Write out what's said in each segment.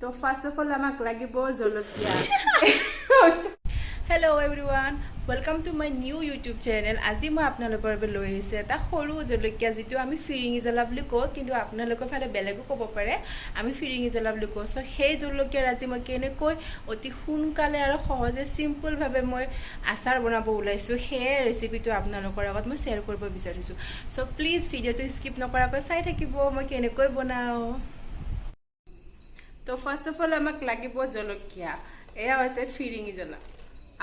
তো first of all আমাক লাগিব জলকীয়া hello' everyone welcome to my new YouTube channel আজি মই আপোনালোকৰ বাবে লৈ আহিছোঁ এটা সৰু জলকীয়া যিটো আমি ফিৰিঙি জ্বলা বুলি কওঁ কিন্তু আপোনালোকৰ ফালে বেলেগো ক'ব পাৰে আমি ফিৰিঙি জ্বলা বুলি কওঁ চ' সেই জলকীয়াৰ আজি মই কেনেকৈ অতি সোনকালে আৰু সহজে চিম্পলভাৱে মই আচাৰ বনাব ওলাইছোঁ সেই ৰেচিপিটো আপোনালোকৰ আগত মই শ্বেয়াৰ কৰিব বিচাৰিছোঁ চ' প্লিজ ভিডিঅ'টো স্কিপ নকৰাকৈ চাই থাকিব মই কেনেকৈ বনাওঁ। তো ফাৰ্স্ট অফ অল আমাক লাগিব জলকীয়া এয়া হৈছে ফিৰিঙি জ্বলা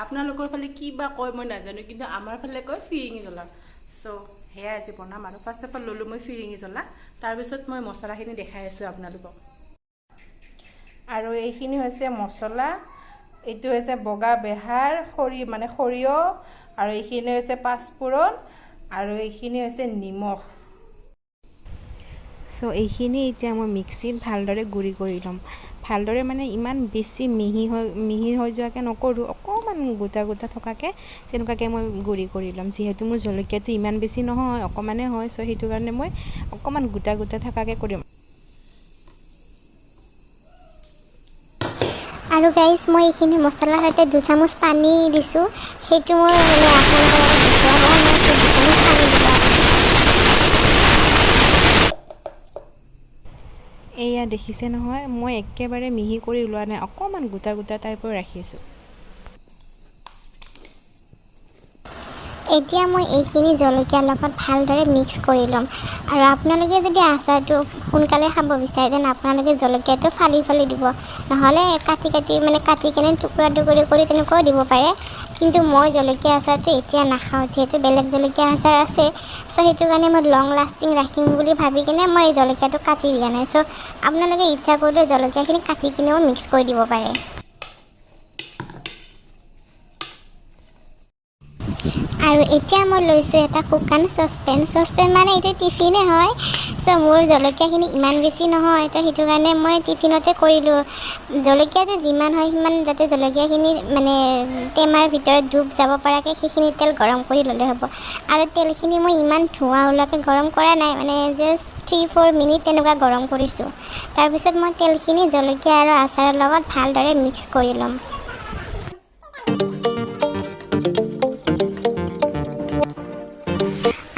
আপোনালোকৰ ফালে কি বা কয় মই নাজানো কিন্তু আমাৰ ফালে কয় ফিৰিঙি জ্বলা চ' সেয়া আজি বনাম আৰু ফাৰ্ষ্ট অফ অল ল'লোঁ মই ফিৰিঙি জ্বলা তাৰপিছত মই মছলাখিনি দেখাই আছোঁ আপোনালোকক আৰু এইখিনি হৈছে মছলা এইটো হৈছে বগা বেহাৰ সৰিয়হ আৰু এইখিনি হৈছে পাঁচফোৰণ আৰু এইখিনি হৈছে নিমখ সো এইখিনি এতিয়া মই মিক্সিত ভালদৰে গুড়ি কৰি ল'ম ভালদৰে মানে ইমান বেছি মিহি হৈ যোৱাকৈ নকৰোঁ অকণমান গোটা গোটা থকাকৈ তেনেকুৱাকৈ মই গুড়ি কৰি ল'ম যিহেতু মোৰ জলকীয়াটো ইমান বেছি নহয় অকণমানে হয় চ' সেইটো কাৰণে মই অকণমান গোটা গোটা থকাকৈ কৰিম। আৰু গাইজ মই এইখিনি মছলাৰ সৈতে 2 চামুচ পানী দিছোঁ সেইটো মই এয়া দেখিছে নহয় মই একেবাৰে মিহি কৰি ওলোৱা নাই অকণমান গোটা গোটা টাইপৰ ৰাখিছোঁ। এতিয়া মই এইখিনি জলকীয়াৰ লগত ভালদৰে মিক্স কৰি ল'ম আৰু আপোনালোকে যদি আচাৰটো সোনকালে খাব বিচাৰে তেনে আপোনালোকে জলকীয়াটো ফালি ফালি দিব নহ'লে কাটি কেনে টুকুৰা কৰি তেনেকুৱাও দিব পাৰে কিন্তু মই জলকীয়া আচাৰটো এতিয়া নাখাওঁ যিহেতু বেলেগ জলকীয়া আচাৰ আছে চ' সেইটো কাৰণে মই লং লাষ্টিং ৰাখিম বুলি ভাবি কিনে মই এই জলকীয়াটো কাটি দিয়া নাই চ' আপোনালোকে ইচ্ছা কৰিলে জলকীয়াখিনি কাটি কিনেও মিক্স কৰি দিব পাৰে। আৰু এতিয়া মই লৈছোঁ এটা শুকান চচপেন মানে এইটো টিফিনে হয় চ' মোৰ জলকীয়াখিনি ইমান বেছি নহয় তো সেইটো কাৰণে মই টিফিনতে কৰিলোঁ জলকীয়াটো যিমান হয় সিমান যাতে জলকীয়াখিনি মানে টেমাৰ ভিতৰত ডুব যাব পৰাকৈ সেইখিনি তেল গৰম কৰি ল'লে হ'ব আৰু তেলখিনি মই ইমান ধোঁৱা ওলোৱাকৈ গৰম কৰা নাই মানে জাষ্ট 3-4 মিনিট তেনেকুৱা গৰম কৰিছোঁ তাৰপিছত মই তেলখিনি জলকীয়া আৰু আচাৰৰ লগত ভালদৰে মিক্স কৰি ল'ম।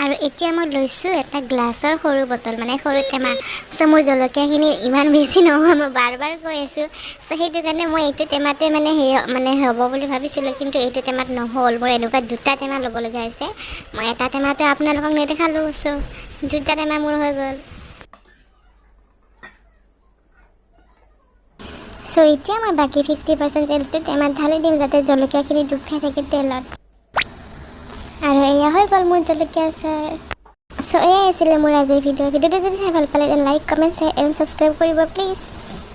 আৰু এতিয়া মই লৈছোঁ এটা গ্লাছৰ সৰু বটল মানে সৰু টেমা চ' মোৰ জলকীয়াখিনি ইমান বেছি নহয় মই বাৰ কৈ আছোঁ চ' সেইটো কাৰণে মই এইটো টেমাতে মানে হ'ব বুলি ভাবিছিলোঁ কিন্তু এইটো টেমাত নহ'ল মোৰ এনেকুৱা 2টা টেমা ল'বলগীয়া হৈছে মই এটা টেমাটো আপোনালোকক নেদেখালোঁ চ' 2টা টেমা মোৰ হৈ গ'ল। চ' এতিয়া মই বাকী 50% তেলটো টেমাত ঢালি দিম যাতে জলকীয়াখিনি ডুব খাই থাকে তেলত আৰু এয়া হৈ গ'ল মোৰ জলকীয়া আচাৰ। চ' এয়াই আছিলে মোৰ আজিৰ ভিডিঅ'টো যদি চাই ভাল পালে like comment share and subscribe কৰিব প্লিজ।